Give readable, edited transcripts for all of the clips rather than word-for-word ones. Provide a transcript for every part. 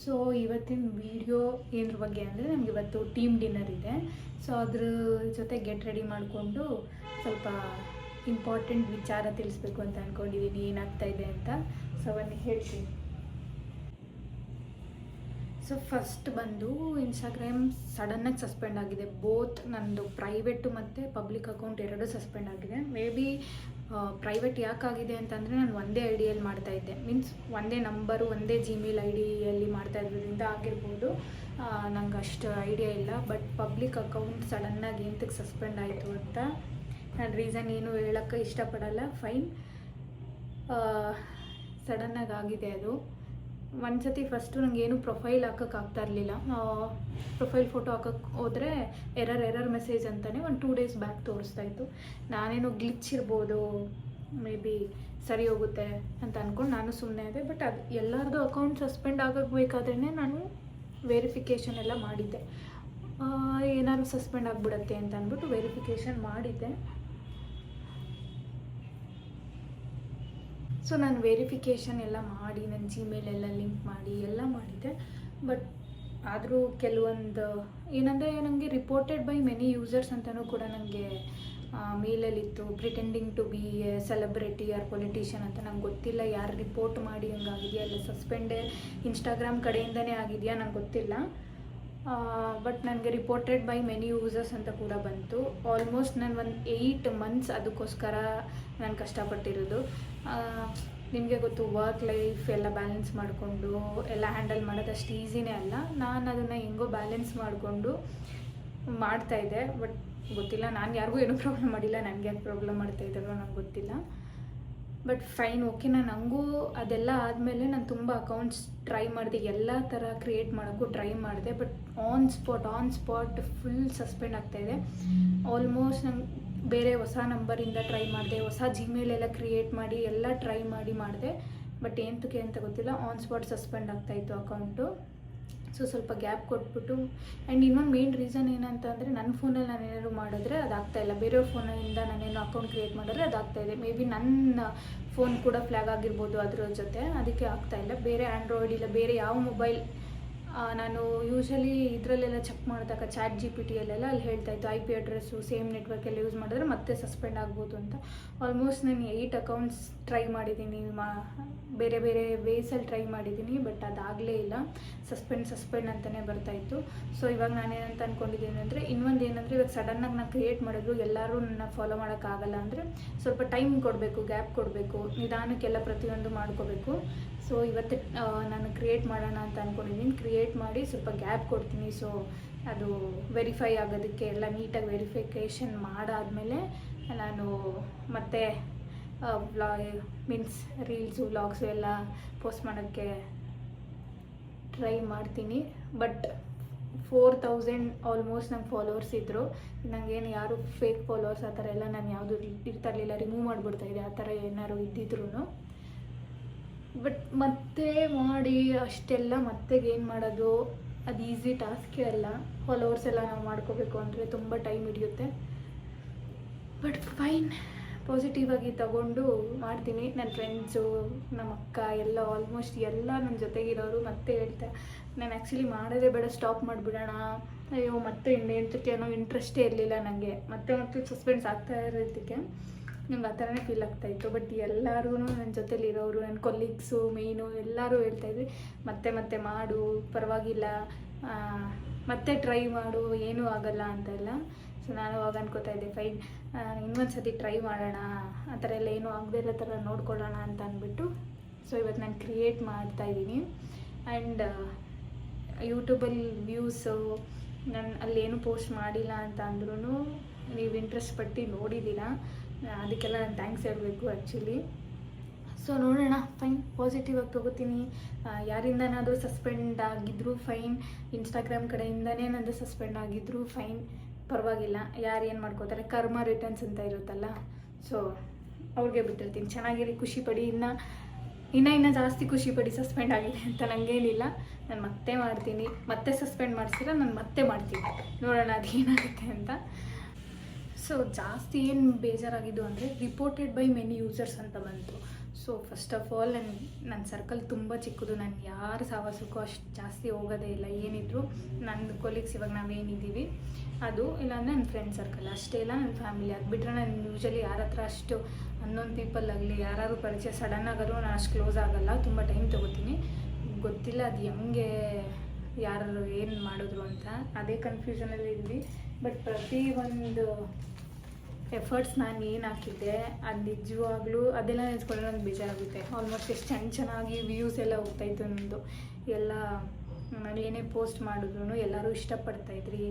So ಇವತ್ತಿನ video ಏನರ ಬಗ್ಗೆ ಅಂದರೆ ನಮ್ಗೆ ಇವತ್ತು ಟೀಮ್ ಡಿನ್ನರ್ ಇದೆ. ಸೊ ಅದ್ರ ಜೊತೆ ಗೆಟ್ ರೆಡಿ ಮಾಡಿಕೊಂಡು ಸ್ವಲ್ಪ ಇಂಪಾರ್ಟೆಂಟ್ ವಿಚಾರ ತಿಳಿಸ್ಬೇಕು ಅಂತ ಅಂದ್ಕೊಂಡಿದ್ದೀನಿ, ಏನಾಗ್ತಾ ಇದೆ ಅಂತ. ಸೊ ಅವನ್ನ ಹೇಳ್ತೀನಿ. ಸೊ ಫಸ್ಟ್ ಬಂದು ಇನ್ಸ್ಟಾಗ್ರಾಮ್ ಸಡನ್ನಾಗಿ ಸಸ್ಪೆಂಡ್ ಆಗಿದೆ. ಬೋತ್ ನಂದು ಪ್ರೈವೇಟು ಮತ್ತು ಪಬ್ಲಿಕ್ ಅಕೌಂಟ್ ಎರಡೂ ಸಸ್ಪೆಂಡ್ ಆಗಿದೆ. ಮೇ ಬಿ ಪ್ರೈವೇಟ್ ಯಾಕಾಗಿದೆ ಅಂತಂದರೆ ನಾನು ಒಂದೇ ಐ ಡಿಯಲ್ಲಿ ಮಾಡ್ತಾಯಿದ್ದೆ, ಮೀನ್ಸ್ ಒಂದೇ ನಂಬರು ಒಂದೇ ಜಿಮೇಲ್ ಐ ಡಿಯಲ್ಲಿ ಮಾಡ್ತಾ ಇರೋದ್ರಿಂದ ಆಗಿರ್ಬೋದು, ನಂಗೆ ಅಷ್ಟು ಐಡಿಯಾ ಇಲ್ಲ. ಬಟ್ ಪಬ್ಲಿಕ್ ಅಕೌಂಟ್ ಸಡನ್ನಾಗಿ ಎಂತಕ್ಕೆ ಸಸ್ಪೆಂಡ್ ಆಯಿತು ಅಂತ ನಾನು ರೀಸನ್ ಏನು ಹೇಳೋಕ್ಕೆ ಇಷ್ಟಪಡಲ್ಲ. ಫೈನ್, ಸಡನ್ನಾಗಿ ಆಗಿದೆ ಅದು. ಒಂದು ಸತಿ ಫಸ್ಟು ನನಗೇನು ಪ್ರೊಫೈಲ್ ಹಾಕೋಕ್ಕೆ ಆಗ್ತಾ ಇರಲಿಲ್ಲ. ಪ್ರೊಫೈಲ್ ಫೋಟೋ ಹಾಕೋಕ್ಕೆ ಹೋದರೆ ಎರರ್ ಮೆಸೇಜ್ ಅಂತಲೇ ಒಂದು 2 days ಬ್ಯಾಕ್ ತೋರಿಸ್ತಾಯಿತ್ತು. ನಾನೇನು ಗ್ಲಿಚ್ ಇರ್ಬೋದು, ಮೇ ಬಿ ಸರಿ ಹೋಗುತ್ತೆ ಅಂತ ಅಂದ್ಕೊಂಡು ನಾನು ಸುಮ್ಮನೆ ಅದೇ. ಬಟ್ ಅದು ಎಲ್ಲರದ್ದು ಅಕೌಂಟ್ ಸಸ್ಪೆಂಡ್ ಆಗಬೇಕಾದ್ರೇ ನಾನು ವೆರಿಫಿಕೇಷನ್ ಎಲ್ಲ ಮಾಡಿದ್ದೆ. ಏನಾದ್ರು ಸಸ್ಪೆಂಡ್ ಆಗಿಬಿಡತ್ತೆ ಅಂತ ಅಂದ್ಬಿಟ್ಟು ವೆರಿಫಿಕೇಷನ್ ಮಾಡಿದ್ದೆ. ಸೊ ನಾನು ವೆರಿಫಿಕೇಷನ್ ಎಲ್ಲ ಮಾಡಿ ನನ್ನ ಜಿಮೇಲ್ ಎಲ್ಲ ಲಿಂಕ್ ಮಾಡಿ ಎಲ್ಲ ಮಾಡಿದ್ದೆ. ಬಟ್ ಆದರೂ ಕೆಲವೊಂದು ಏನಂದರೆ ನನಗೆ ರಿಪೋರ್ಟೆಡ್ ಬೈ ಮೆನಿ ಯೂಸರ್ಸ್ ಅಂತಲೂ ಕೂಡ ನನಗೆ ಮೇಲಲ್ಲಿತ್ತು. Pretending to be a celebrity or politician ಅಂತ. ನಂಗೆ ಗೊತ್ತಿಲ್ಲ ಯಾರು ರಿಪೋರ್ಟ್ ಮಾಡಿ ಹಂಗಾಗಿದೆಯಾ, ಇಲ್ಲ ಸಸ್ಪೆಂಡೇ ಇನ್ಸ್ಟಾಗ್ರಾಮ್ ಕಡೆಯಿಂದನೇ ಆಗಿದೆಯಾ, ನಂಗೆ ಗೊತ್ತಿಲ್ಲ. ಬಟ್ ನನಗೆ ರಿಪೋರ್ಟೆಡ್ ಬೈ ಮೆನಿ ಯೂಸರ್ಸ್ ಅಂತ ಕೂಡ ಬಂತು. ಆಲ್ಮೋಸ್ಟ್ ನಾನು ಒಂದು 8 months ಅದಕ್ಕೋಸ್ಕರ ನಾನು ಕಷ್ಟಪಟ್ಟಿರೋದು. ನಿಮಗೆ ಗೊತ್ತು, ವರ್ಕ್ ಲೈಫ್ ಎಲ್ಲ ಬ್ಯಾಲೆನ್ಸ್ ಮಾಡಿಕೊಂಡು ಎಲ್ಲ ಹ್ಯಾಂಡಲ್ ಮಾಡೋದಷ್ಟು ಈಸಿನೇ ಅಲ್ಲ. ನಾನು ಅದನ್ನು ಹೆಂಗೋ ಬ್ಯಾಲೆನ್ಸ್ ಮಾಡಿಕೊಂಡು ಮಾಡ್ತಾಯಿದ್ದೆ. ಬಟ್ ಗೊತ್ತಿಲ್ಲ, ನಾನು ಯಾರಿಗೂ ಏನೂ ಪ್ರಾಬ್ಲಮ್ ಮಾಡಿಲ್ಲ, ನನಗೆ ಯಾಕೆ ಪ್ರಾಬ್ಲಮ್ ಮಾಡ್ತಾಯಿದ್ದಾರೋ ನಂಗೆ ಗೊತ್ತಿಲ್ಲ. But fine, okay. ನಾನು ಹಂಗೂ ಅದೆಲ್ಲ ಆದಮೇಲೆ ನಾನು ತುಂಬ ಅಕೌಂಟ್ಸ್ ಟ್ರೈ ಮಾಡಿದೆ, ಎಲ್ಲ ಥರ ಕ್ರಿಯೇಟ್ ಮಾಡೋಕ್ಕೂ ಟ್ರೈ ಮಾಡಿದೆ. But on spot full suspend ಆಗ್ತಾಯಿದೆ. ಆಲ್ಮೋಸ್ಟ್ ನಂಗೆ ಬೇರೆ ಹೊಸ ನಂಬರಿಂದ ಟ್ರೈ ಮಾಡಿದೆ, ಹೊಸ ಜಿಮೇಲ್ ಎಲ್ಲ ಕ್ರಿಯೇಟ್ ಮಾಡಿ ಎಲ್ಲ ಟ್ರೈ ಮಾಡಿದೆ. ಬಟ್ ಏನಕ್ಕೆ ಅಂತ ಗೊತ್ತಿಲ್ಲ, ಆನ್ ಸ್ಪಾಟ್ ಸಸ್ಪೆಂಡ್ ಆಗ್ತಾಯಿತ್ತು ಅಕೌಂಟು. ಸೊ ಸ್ವಲ್ಪ ಗ್ಯಾಪ್ ಕೊಟ್ಬಿಟ್ಟು, ಆ್ಯಂಡ್ ಇನ್ನೊಂದು ಮೇನ್ ರೀಸನ್ ಏನಂತ ಅಂದರೆ, ನನ್ನ ಫೋನಲ್ಲಿ ನಾನು ಏನಾದ್ರು ಮಾಡಿದ್ರೆ ಅದಾಗ್ತಾಯಿಲ್ಲ, ಬೇರೆಯವ್ರ ಫೋನಿಂದ ನಾನೇನು ಅಕೌಂಟ್ ಕ್ರಿಯೇಟ್ ಮಾಡಿದ್ರೆ ಅದಾಗ್ತಾಯಿದೆ. ಮೇ ಬಿ ನನ್ನ ಫೋನ್ ಕೂಡ ಫ್ಲ್ಯಾಗ್ ಆಗಿರ್ಬೋದು ಅದ್ರ ಜೊತೆ, ಅದಕ್ಕೆ ಆಗ್ತಾಯಿಲ್ಲ. ಬೇರೆ ಆ್ಯಂಡ್ರಾಯ್ಡ್ ಇಲ್ಲ ಬೇರೆ ಯಾವ ಮೊಬೈಲ್, ನಾನು ಯೂಶ್ವಲಿ ಇದರಲ್ಲೆಲ್ಲ ಚೆಕ್ ಮಾಡಿದಾಗ ಚಾಟ್ GPT ಯಲ್ಲೆಲ್ಲ ಅಲ್ಲಿ ಹೇಳ್ತಾಯಿತ್ತು IP ಅಡ್ರೆಸ್ಸು ಸೇಮ್ ನೆಟ್ವರ್ಕೆಲ್ಲ ಯೂಸ್ ಮಾಡಿದ್ರೆ ಮತ್ತೆ ಸಸ್ಪೆಂಡ್ ಆಗ್ಬೋದು ಅಂತ. ಆಲ್ಮೋಸ್ಟ್ ನಾನು 8 accounts ಟ್ರೈ ಮಾಡಿದ್ದೀನಿ, ಬೇರೆ ಬೇರೆ ವೇಸಲ್ಲಿ ಟ್ರೈ ಮಾಡಿದ್ದೀನಿ. ಬಟ್ ಅದಾಗಲೇ ಇಲ್ಲ, ಸಸ್ಪೆಂಡ್ ಅಂತಲೇ ಬರ್ತಾಯಿತ್ತು. ಸೊ ಇವಾಗ ನಾನೇನಂತ ಅಂದ್ಕೊಂಡಿದ್ದೀನಿ ಅಂದರೆ, ಇನ್ನೊಂದು ಏನಂದರೆ, ಇವಾಗ ಸಡನ್ನಾಗಿ ನಾನು ಕ್ರಿಯೇಟ್ ಮಾಡಿದ್ರು ಎಲ್ಲರೂ ನನ್ನ ಫಾಲೋ ಮಾಡೋಕ್ಕಾಗಲ್ಲ. ಅಂದರೆ ಸ್ವಲ್ಪ ಟೈಮ್ ಕೊಡಬೇಕು, ಗ್ಯಾಪ್ ಕೊಡಬೇಕು, ನಿಧಾನಕ್ಕೆಲ್ಲ ಪ್ರತಿಯೊಂದು ಮಾಡ್ಕೋಬೇಕು. ಸೊ ಇವತ್ತು ನಾನು ಕ್ರಿಯೇಟ್ ಮಾಡೋಣ ಅಂತ ಅಂದ್ಕೊಂಡಿದ್ದೀನಿ. ಕ್ರಿಯೇಟ್ ಮಾಡಿ ಸ್ವಲ್ಪ ಗ್ಯಾಪ್ ಕೊಡ್ತೀನಿ. ಸೊ ಅದು ವೆರಿಫೈ ಆಗೋದಕ್ಕೆ ಎಲ್ಲ ನೀಟಾಗಿ ವೆರಿಫಿಕೇಷನ್ ಮಾಡಾದಮೇಲೆ ನಾನು ಮತ್ತೆ ಮೀನ್ಸ್ ರೀಲ್ಸು ವ್ಲಾಗ್ಸು ಎಲ್ಲ ಪೋಸ್ಟ್ ಮಾಡೋಕ್ಕೆ ಟ್ರೈ ಮಾಡ್ತೀನಿ. ಬಟ್ 4000 ಆಲ್ಮೋಸ್ಟ್ ನಂಗೆ ಫಾಲೋವರ್ಸ್ ಇದ್ದರು. ನನಗೇನು ಯಾರು ಫೇಕ್ ಫಾಲೋವರ್ಸ್ ಆ ಥರ ಎಲ್ಲ ನಾನು ಯಾವುದು ಇರ್ತಾ ಇರಲಿಲ್ಲ, ರಿಮೂವ್ ಮಾಡಿಬಿಡ್ತಾಯಿದ್ದೆ ಆ ಥರ ಏನಾದ್ರು ಇದ್ದಿದ್ರು. ಬಟ್ ಮತ್ತೆ ಮಾಡಿ ಅಷ್ಟೆಲ್ಲ ಏನು ಮಾಡೋದು, ಅದು ಈಸಿ ಟಾಸ್ಕೇ ಅಲ್ಲ. ಫಾಲೋವರ್ಸ್ ಎಲ್ಲ ನಾವು ಮಾಡ್ಕೋಬೇಕು ಅಂದರೆ ತುಂಬ ಟೈಮ್ ಹಿಡಿಯುತ್ತೆ. ಬಟ್ ಫೈನ್, ಪಾಸಿಟಿವ್ ಆಗಿ ತಗೊಂಡು ಮಾಡ್ತೀನಿ. ನನ್ನ ಫ್ರೆಂಡ್ಸು, ನಮ್ಮ ಅಕ್ಕ ಎಲ್ಲ ಆಲ್ಮೋಸ್ಟ್ ಎಲ್ಲ ನನ್ನ ಜೊತೆಗಿರೋರು ಮತ್ತೆ ಹೇಳ್ತಾ, ನಾನು ಆ್ಯಕ್ಚುಲಿ ಮಾಡೋದೇ ಬೇಡ, ಸ್ಟಾಪ್ ಮಾಡಿಬಿಡೋಣ, ಅಯ್ಯೋ ಮತ್ತೆ ಇನ್ನೇಂತಕ್ಕೆ ಅನ್ನೋ ಇಂಟ್ರೆಸ್ಟೇ ಇರಲಿಲ್ಲ ನನಗೆ. ಮತ್ತೆ ಸಸ್ಪೆನ್ಸ್ ಆಗ್ತಾ ಇರೋದಕ್ಕೆ ನಂಗೆ ಆ ಥರನೇ ಫೀಲ್ ಆಗ್ತಾಯಿತ್ತು. ಬಟ್ ಎಲ್ಲರೂ ನನ್ನ ಜೊತೆಲಿರೋರು, ನನ್ನ ಕೊಲೀಗ್ಸು ಮೇಯ್ನು ಎಲ್ಲರೂ ಹೇಳ್ತಾಯಿದ್ವಿ, ಮತ್ತೆ ಮಾಡು, ಪರವಾಗಿಲ್ಲ, ಮತ್ತೆ ಟ್ರೈ ಮಾಡು, ಏನೂ ಆಗಲ್ಲ ಅಂತೆಲ್ಲ. ಸೊ ನಾನು ಅವಾಗ ಅನ್ಕೋತಾ ಇದ್ದೆ, ಫೈನ್, ಇನ್ನೊಂದು ಸತಿ ಟ್ರೈ ಮಾಡೋಣ, ಆ ಥರ ಎಲ್ಲ ಏನೂ ಆಗದೇ ಇರೋ ಥರ ನೋಡ್ಕೊಳ್ಳೋಣ ಅಂತ ಅಂದ್ಬಿಟ್ಟು. ಸೊ ಇವತ್ತು ನಾನು ಕ್ರಿಯೇಟ್ ಮಾಡ್ತಾಯಿದ್ದೀನಿ. ಆ್ಯಂಡ್ ಯೂಟ್ಯೂಬಲ್ಲಿ ವ್ಯೂಸು ನಾನು ಅಲ್ಲೇನು ಪೋಸ್ಟ್ ಮಾಡಿಲ್ಲ ಅಂತ ಅಂದ್ರೂ ನೀವು ಇಂಟ್ರೆಸ್ಟ್ ಪಟ್ಟು ನೋಡಿದ್ದೀರಾ, ಅದಕ್ಕೆಲ್ಲ ನಾನು ಥ್ಯಾಂಕ್ಸ್ ಹೇಳಬೇಕು ಆ್ಯಕ್ಚುಲಿ. ಸೊ ನೋಡೋಣ, ಫೈನ್, ಪಾಸಿಟಿವ್ ಆಗಿ ತೊಗೋತೀನಿ. ಯಾರಿಂದನಾದರೂ ಸಸ್ಪೆಂಡ್ ಆಗಿದ್ದರೂ ಫೈನ್, ಇನ್ಸ್ಟಾಗ್ರಾಮ್ ಕಡೆಯಿಂದನೇ ನಂದು ಸಸ್ಪೆಂಡ್ ಆಗಿದ್ದರೂ ಫೈನ್, ಪರವಾಗಿಲ್ಲ. ಯಾರು ಏನು ಮಾಡ್ಕೋತಾರೆ, ಕರ್ಮ ರಿಟರ್ನ್ಸ್ ಅಂತ ಇರುತ್ತಲ್ಲ, ಸೊ ಅವ್ರಿಗೆ ಬಿಟ್ಟಿರ್ತೀನಿ. ಚೆನ್ನಾಗಿರಿ, ಖುಷಿ ಪಡಿ, ಇನ್ನೂ ಜಾಸ್ತಿ ಖುಷಿ ಪಡಿ. ಸಸ್ಪೆಂಡ್ ಆಗಿದೆ ಅಂತ ನನಗೇನಿಲ್ಲ, ನಾನು ಮತ್ತೆ ಮಾಡ್ತೀನಿ. ಮತ್ತೆ ಸಸ್ಪೆಂಡ್ ಮಾಡಿಸಿದ್ರೆ ನಾನು ಮತ್ತೆ ಮಾಡ್ತೀನಿ, ನೋಡೋಣ ಅದು ಏನಾಗುತ್ತೆ ಅಂತ. ಸೊ ಜಾಸ್ತಿ ಏನು ಬೇಜಾರಾಗಿದ್ದು ಅಂದರೆ, ರಿಪೋರ್ಟೆಡ್ ಬೈ ಮೆನಿ ಯೂಸರ್ಸ್ ಅಂತ ಬಂತು. ಸೊ ಫಸ್ಟ್ ಆಫ್ ಆಲ್ ನನ್ನ ಸರ್ಕಲ್ ತುಂಬ ಚಿಕ್ಕದು. ನಾನು ಯಾರ ಸಹವಾಸಕ್ಕೂ ಅಷ್ಟು ಜಾಸ್ತಿ ಹೋಗೋದೇ ಇಲ್ಲ. ಏನಿದ್ರು ನನ್ನ ಕೊಲೀಗ್ಸ್ ಇವಾಗ ನಾವೇನಿದ್ದೀವಿ ಅದು, ಇಲ್ಲಾಂದರೆ ನನ್ನ ಫ್ರೆಂಡ್ ಸರ್ಕಲ್ ಅಷ್ಟೇ, ಇಲ್ಲ ನನ್ನ ಫ್ಯಾಮಿಲಿ. ಅದು ಬಿಟ್ಟರೆ ನಾನು ಯೂಶ್ವಲಿ ಯಾರ ಹತ್ರ ಅಷ್ಟು ಅನ್ನೋನ್ ಪೀಪಲ್ ಆಗಲಿ ಯಾರು ಪರಿಚಯ ಸಡನ್ನಾದರೂ ನಾನು ಅಷ್ಟು ಕ್ಲೋಸ್ ಆಗೋಲ್ಲ. ತುಂಬ ಟೈಮ್ ತೊಗೋತೀನಿ. ಗೊತ್ತಿಲ್ಲ ಅದು ಹೆಂಗೆ ಯಾರು ಏನು ಮಾಡಿದ್ರು ಅಂತ, ಅದೇ ಕನ್ಫ್ಯೂಷನಲ್ಲಿ ಇದ್ವಿ. ಬಟ್ ಪ್ರತಿ ಒಂದು ಎಫರ್ಟ್ಸ್ ನಾನು ಏನು ಹಾಕಿದ್ದೆ ಅದು ನಿಜವಾಗ್ಲೂ ಅದೆಲ್ಲ ನೆನೆಸ್ಕೊಂಡ್ರೆ ನನಗೆ ಬೇಜಾರಾಗುತ್ತೆ. ಆಲ್ಮೋಸ್ಟ್ ಎಷ್ಟು ಚೆನ್ನಾಗಿ ವ್ಯೂಸ್ ಎಲ್ಲ ಹೋಗ್ತಾಯಿತ್ತು ನಮ್ಮದು. ಎಲ್ಲ ನಾನು ಏನೇ ಪೋಸ್ಟ್ ಮಾಡಿದ್ರು ಎಲ್ಲರೂ ಇಷ್ಟಪಡ್ತಾಯಿದ್ರಿ.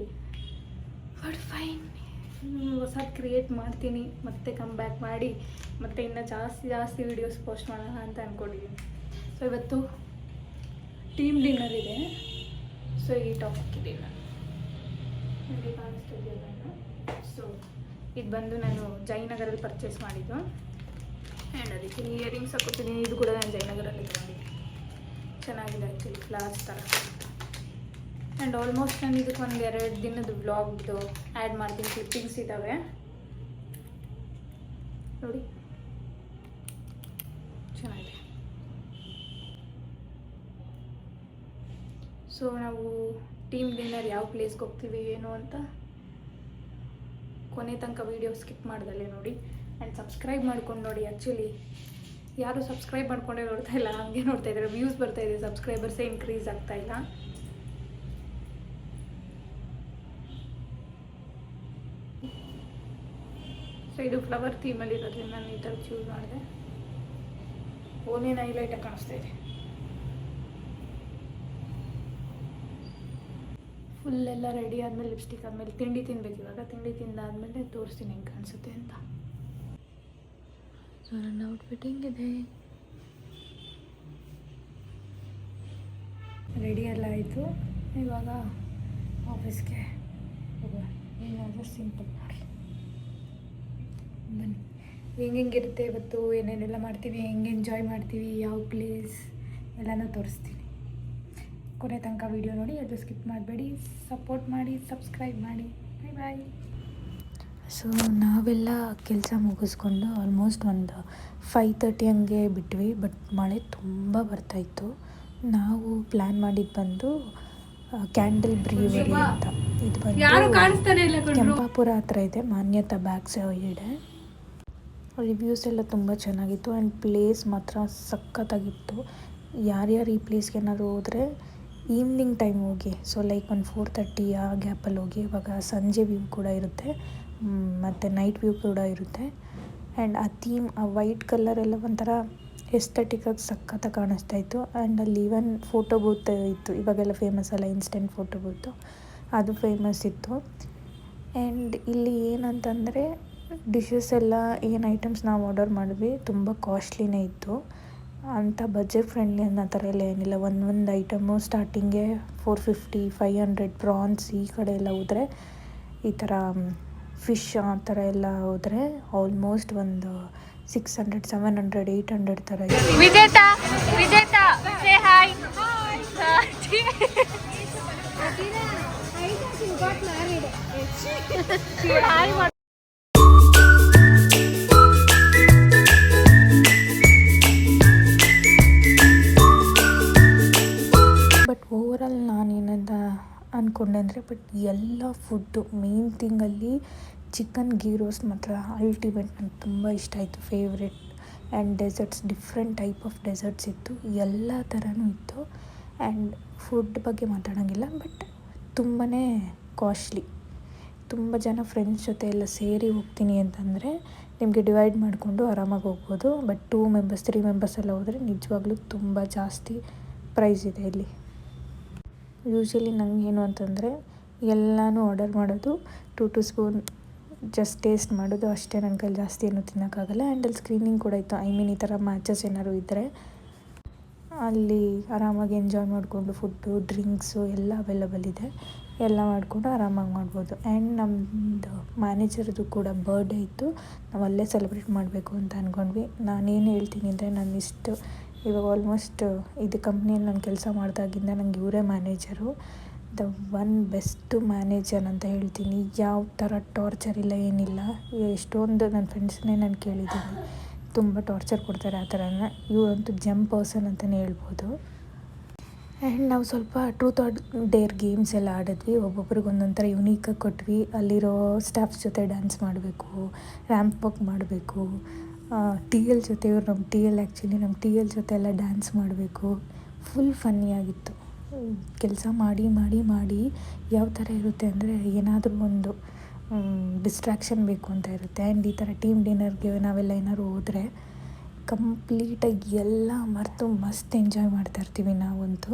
ಬಟ್ ಫೈನ್, ಹೊಸ ಕ್ರಿಯೇಟ್ ಮಾಡ್ತೀನಿ, ಮತ್ತೆ ಕಮ್ ಬ್ಯಾಕ್ ಮಾಡಿ ಮತ್ತೆ ಇನ್ನೂ ಜಾಸ್ತಿ ವೀಡಿಯೋಸ್ ಪೋಸ್ಟ್ ಮಾಡೋಣ ಅಂತ ಅಂದ್ಕೊಂಡಿದ್ದೀನಿ. ಸೊ ಇವತ್ತು ಟೀಮ್ ಡಿನ್ನರ್ ಇದೆ. ಸೊ ಈ ಟಾಪ್ ಹಾಕಿದ್ದೀನಿ ನಾನು, ನನಗೆ ಕಾಣಿಸ್ತಿದ್ದೆ ನಾನು. ಸೊ ಇದು ಬಂದು ನಾನು ಜಯನಗರಲ್ಲಿ ಪರ್ಚೇಸ್ ಮಾಡಿದ್ದು. ಆ್ಯಂಡ್ ಅದಕ್ಕೆ ಇಯರಿಂಗ್ಸ್ ಹಾಕೋತಿದ್ದೀನಿ. ಇದು ಕೂಡ ನಾನು ಜಯನಗರಲ್ಲಿ ತೊಗೊಂಡಿದ್ದೀನಿ. ಚೆನ್ನಾಗಿದೆ ಆ್ಯಕ್ಚುಲಿ, ಫ್ಲವರ್ಸ್ ಥರ. ಆ್ಯಂಡ್ ಆಲ್ಮೋಸ್ಟ್ ನಾನು ಇದಕ್ಕೆ ಒಂದು 2 ದಿನದ ವ್ಲಾಗ್ದು ಆ್ಯಡ್ ಮಾಡ್ತೀನಿ. ಕ್ಲಿಪ್ಪಿಂಗ್ಸ್ ಇದ್ದಾವೆ ನೋಡಿ, ಚೆನ್ನಾಗಿದೆ. ಸೊ ನಾವು ಟೀಮ್ ಡಿನ್ನರ್ ಯಾವ ಪ್ಲೇಸ್ಗೆ ಹೋಗ್ತೀವಿ ಏನು ಅಂತ ಕೊನೆ ತನಕ ವೀಡಿಯೋ ಸ್ಕಿಪ್ ಮಾಡ್ದಲ್ಲೇ ನೋಡಿ. ಆ್ಯಂಡ್ ಸಬ್ಸ್ಕ್ರೈಬ್ ಮಾಡ್ಕೊಂಡು ನೋಡಿ. ಆ್ಯಕ್ಚುಲಿ ಯಾರು ಸಬ್ಸ್ಕ್ರೈಬ್ ಮಾಡ್ಕೊಂಡೇ ನೋಡ್ತಾ ಇಲ್ಲ, ಹಂಗೆ ನೋಡ್ತಾ ಇದ್ದಾರೆ. ವ್ಯೂಸ್ ಬರ್ತಾಯಿದೆ, ಸಬ್ಸ್ಕ್ರೈಬರ್ಸೇ ಇನ್ಕ್ರೀಸ್ ಆಗ್ತಾಯಿಲ್ಲ. ಸೊ ಇದು ಫ್ಲವರ್ ಥೀಮಲ್ಲಿ ಇರೋದ್ರಿಂದ ನಾನು ಈ ಥರ ಚೂಸ್ ಮಾಡಿದೆ. ಓನೇನು ಹೈಲೈಟಾಗಿ ಕಾಣಿಸ್ತಾ ಇದೆ. ಫುಲ್ಲೆಲ್ಲ ರೆಡಿ ಆದಮೇಲೆ ಲಿಪ್ಸ್ಟಿಕ್ ಆದಮೇಲೆ ತಿಂಡಿ ತಿನ್ಬೇಕು. ಇವಾಗ ತಿಂಡಿ ತಿಂದಾದ್ಮೇಲೆ ತೋರಿಸ್ತೀನಿ ಹೆಂಗೆ ಕಾಣಿಸುತ್ತೆ ಅಂತ. ಸೊ ನನ್ನ ಔಟ್ಫಿಟ್ ಹಿಂಗಿದೆ. ರೆಡಿ ಎಲ್ಲ ಆಯಿತು. ಇವಾಗ ಆಫೀಸ್ಗೆ ಹೋಗುವ. ಏನಾದರೂ ಸಿಂಪಲ್ ಮಾಡಿ ಬನ್ನಿ. ಹೆಂಗಿರುತ್ತೆ ಇವತ್ತು, ಏನೇನೆಲ್ಲ ಮಾಡ್ತೀವಿ, ಹೆಂಗೆ ಎಂಜಾಯ್ ಮಾಡ್ತೀವಿ, ಯಾವ ಪ್ಲೇಸ್ ಎಲ್ಲನೂ ತೋರಿಸ್ತೀನಿ. ಕೊನೆ ತನಕ ವೀಡಿಯೋ ನೋಡಿ, ಅದು ಸ್ಕಿಪ್ ಮಾಡಬೇಡಿ. ಸಪೋರ್ಟ್ ಮಾಡಿ, ಸಬ್ಸ್ಕ್ರೈಬ್ ಮಾಡಿ. ಬಾಯ್ ಬಾಯ್. ಸೊ ನಾವೆಲ್ಲ ಕೆಲಸ ಮುಗಿಸ್ಕೊಂಡು ಆಲ್ಮೋಸ್ಟ್ ಒಂದು 5:30 ಹಂಗೆ ಬಿಟ್ವಿ. ಬಟ್ ಮಳೆ ತುಂಬ ಬರ್ತಾಯಿತ್ತು. ನಾವು ಪ್ಲ್ಯಾನ್ ಮಾಡಿದ್ದು ಬಂದು ಕ್ಯಾಂಡಲ್ ಬ್ರೀವರಿ ಅಂತ. ಇದು ಬಂದು ಕೆಂಪಾಪುರ ಹತ್ರ ಇದೆ, ಮಾನ್ಯತಾ ಬ್ಯಾಕ್ ಸೈಡ್. ರಿವ್ಯೂಸ್ ಎಲ್ಲ ತುಂಬ ಚೆನ್ನಾಗಿತ್ತು. ಆ್ಯಂಡ್ ಪ್ಲೇಸ್ ಮಾತ್ರ ಸಖತ್ತಾಗಿತ್ತು. ಯಾರ್ಯಾರು ಈ ಪ್ಲೇಸ್ಗೆ ಏನಾದ್ರು ಹೋದರೆ ಈವ್ನಿಂಗ್ ಟೈಮ್ ಹೋಗಿ. ಸೊ ಲೈಕ್ ಒಂದು 4:30 ಆ ಗ್ಯಾಪಲ್ಲಿ ಹೋಗಿ. ಇವಾಗ ಸಂಜೆ ವ್ಯೂ ಕೂಡ ಇರುತ್ತೆ ಮತ್ತು ನೈಟ್ ವ್ಯೂ ಕೂಡ ಇರುತ್ತೆ. ಆ್ಯಂಡ್ ಆ ಥೀಮ್, ಆ ವೈಟ್ ಕಲರ್ ಎಲ್ಲ ಒಂಥರ ಎಸ್ಥೆಟಿಕ್ಕಾಗಿ ಸಖತ್ತಾಗಿ ಕಾಣಿಸ್ತಾ ಇತ್ತು. ಆ್ಯಂಡ್ ಅಲ್ಲಿ ಈವನ್ ಫೋಟೋ ಬೂತ್ ಇತ್ತು. ಇವಾಗೆಲ್ಲ ಫೇಮಸ್ ಅಲ್ಲ ಇನ್ಸ್ಟೆಂಟ್ ಫೋಟೋ ಬೂತು, ಅದು ಫೇಮಸ್ ಇತ್ತು. ಆ್ಯಂಡ್ ಇಲ್ಲಿ ಏನಂತಂದರೆ ಡಿಶಸ್ ಎಲ್ಲ ಏನು ಐಟಮ್ಸ್ ನಾವು ಆರ್ಡರ್ ಮಾಡಿದ್ವಿ ತುಂಬ ಕಾಸ್ಟ್ಲಿನೇ ಇತ್ತು. ಅಂಥ ಬಜೆಟ್ ಫ್ರೆಂಡ್ಲಿ ಅನ್ನೋ ಥರ ಎಲ್ಲ ಏನಿಲ್ಲ. ಒಂದು ಐಟಮು ಸ್ಟಾರ್ಟಿಂಗೆ 450, 500. ಪ್ರಾನ್ಸ್ ಈ ಕಡೆ ಎಲ್ಲ ಹೋದರೆ, ಈ ಥರ ಫಿಶ್ ಆ ಥರ ಎಲ್ಲ ಹೋದರೆ ಆಲ್ಮೋಸ್ಟ್ ಒಂದು 600, 700, 800 ಥರ ಇದೆ. Vijetha say hi. But overall ನಾನೇನಂತ ಅಂದ್ಕೊಂಡೆ ಅಂದರೆ, ಬಟ್ ಎಲ್ಲ ಫುಡ್ಡು ಮೇನ್ ಥಿಂಗಲ್ಲಿ ಚಿಕನ್ ಗೀ ರೋಸ್ಟ್ ಮಾತ್ರ ಅಲ್ಟಿಮೇಟ್. ನನಗೆ ತುಂಬ ಇಷ್ಟ ಆಯಿತು, favourite. And desserts, different type of desserts ಇತ್ತು, ಎಲ್ಲ ಥರನೂ ಇತ್ತು. ಆ್ಯಂಡ್ ಫುಡ್ ಬಗ್ಗೆ ಮಾತಾಡೋಂಗಿಲ್ಲ, ಬಟ್ ತುಂಬಾ ಕಾಸ್ಟ್ಲಿ. ತುಂಬ ಜನ ಫ್ರೆಂಡ್ಸ್ ಜೊತೆ ಎಲ್ಲ ಸೇರಿ ಹೋಗ್ತೀನಿ ಅಂತಂದರೆ ನಿಮಗೆ ಡಿವೈಡ್ ಮಾಡಿಕೊಂಡು ಆರಾಮಾಗಿ ಹೋಗ್ಬೋದು. ಬಟ್ 2 ಮೆಂಬರ್ಸ್ 3 ಮೆಂಬರ್ಸ್ ಎಲ್ಲ ಹೋದರೆ ನಿಜವಾಗ್ಲೂ ತುಂಬ ಜಾಸ್ತಿ ಪ್ರೈಸ್ ಇದೆ ಇಲ್ಲಿ. ಯೂಶ್ವಲಿ ನನಗೇನು ಅಂತಂದರೆ ಎಲ್ಲನೂ ಆರ್ಡರ್ ಮಾಡೋದು, 2 ಸ್ಪೂನ್ ಜಸ್ಟ್ ಟೇಸ್ಟ್ ಮಾಡೋದು ಅಷ್ಟೇ. ನನ್ನ ಕೈಲಿ ಜಾಸ್ತಿ ಏನೂ ತಿನ್ನೋಕ್ಕಾಗಲ್ಲ. ಆ್ಯಂಡ್ ಅಲ್ಲಿ ಸ್ಕ್ರೀನಿಂಗ್ ಕೂಡ ಇತ್ತು. ಐ ಮೀನ್ ಈ ಥರ ಮ್ಯಾಚಸ್ ಏನಾದ್ರು ಇದ್ದರೆ ಅಲ್ಲಿ ಆರಾಮಾಗಿ ಎಂಜಾಯ್ ಮಾಡಿಕೊಂಡು ಫುಡ್ಡು, ಡ್ರಿಂಕ್ಸು ಎಲ್ಲ ಅವೈಲಬಲ್ ಇದೆ. ಎಲ್ಲ ಮಾಡಿಕೊಂಡು ಆರಾಮಾಗಿ ಮಾಡ್ಬೋದು. ಆ್ಯಂಡ್ ನಮ್ಮದು ಮ್ಯಾನೇಜರ್ದು ಕೂಡ ಬರ್ಡೇ ಇತ್ತು. ನಾವು ಅಲ್ಲೇ ಸೆಲೆಬ್ರೇಟ್ ಮಾಡಬೇಕು ಅಂತ ಅಂದ್ಕೊಂಡ್ವಿ. ನಾನೇನು ಹೇಳ್ತೀನಿ ಅಂದರೆ, ನಾನು ಇವಾಗ ಆಲ್ಮೋಸ್ಟ್ ಇದು ಕಂಪ್ನಿಯಲ್ಲಿ ನಾನು ಕೆಲಸ ಮಾಡಿದಾಗಿಂದ ನಂಗೆ ಇವರೇ ಮ್ಯಾನೇಜರು. ದ ಬೆಸ್ಟು ಮ್ಯಾನೇಜರ್ ಅಂತ ಹೇಳ್ತೀನಿ. ಯಾವ ಥರ ಟಾರ್ಚರ್ ಇಲ್ಲ, ಏನಿಲ್ಲ. ಎಷ್ಟೊಂದು ನನ್ನ ಫ್ರೆಂಡ್ಸ್ನೇ ನಾನು ಕೇಳಿದ್ದೀನಿ, ತುಂಬ ಟಾರ್ಚರ್ ಕೊಡ್ತಾರೆ ಆ ಥರನ. ಇವರಂತೂ ಜಮ್ ಪರ್ಸನ್ ಅಂತಲೇ ಹೇಳ್ಬೋದು. ಆ್ಯಂಡ್ ನಾವು ಸ್ವಲ್ಪ ಟ್ರೂತ್ ಆರ್ ಡೇರ್ ಗೇಮ್ಸ್ ಎಲ್ಲ ಆಡಿದ್ವಿ. ಒಬ್ಬೊಬ್ರಿಗೆ ಒಂದೊಂಥರ ಯುನೀಕಾಗಿ ಕೊಟ್ವಿ. ಅಲ್ಲಿರೋ ಸ್ಟಾಫ್ಸ್ ಜೊತೆ ಡ್ಯಾನ್ಸ್ ಮಾಡಬೇಕು, ರ್ಯಾಂಪ್ ವಾಕ್ ಮಾಡಬೇಕು, ಟಿ ಎಲ್ ಜೊತೆ ಇವ್ರು ನಮ್ಮ ಟಿ ಎಲ್ ಆ್ಯಕ್ಚುಲಿ ನಮ್ಮ ಟಿ ಎಲ್ ಜೊತೆ ಎಲ್ಲ ಡ್ಯಾನ್ಸ್ ಮಾಡಬೇಕು. ಫುಲ್ ಫನ್ನಿಯಾಗಿತ್ತು. ಕೆಲಸ ಮಾಡಿ ಮಾಡಿ ಮಾಡಿ ಯಾವ ಥರ ಇರುತ್ತೆ ಅಂದರೆ ಏನಾದರೂ ಒಂದು ಡಿಸ್ಟ್ರ್ಯಾಕ್ಷನ್ ಬೇಕು ಅಂತ ಇರುತ್ತೆ. ಆ್ಯಂಡ್ ಈ ಥರ ಟೀಮ್ ಡಿನ್ನರ್ಗೆ ನಾವೆಲ್ಲ ಏನಾದ್ರು ಹೋದರೆ ಕಂಪ್ಲೀಟಾಗಿ ಎಲ್ಲ ಮರೆತು ಮಸ್ತ್ ಎಂಜಾಯ್ ಮಾಡ್ತಾಯಿರ್ತೀವಿ ನಾವಂತೂ.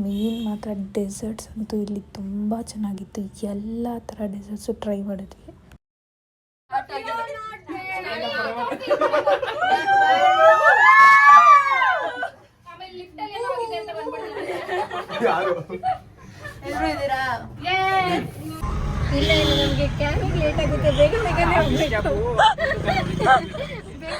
ಮೇನ್ ಮಾತ್ರ ಡೆಸರ್ಟ್ಸ್ ಅಂತೂ ಇಲ್ಲಿ ತುಂಬ ಚೆನ್ನಾಗಿತ್ತು. ಎಲ್ಲ ಥರ ಡೆಸರ್ಟ್ಸು ಟ್ರೈ ಮಾಡಿದ್ವಿ. ಇಲ್ಲ ನಮಗೆ ಕ್ಯಾಬಿಗೆ ಲೇಟ್ ಆಗುತ್ತೆ, ಬೇಗ ಬೇಗನೆ ಹೋಗ್ಬೇಕು. ಬೇಗ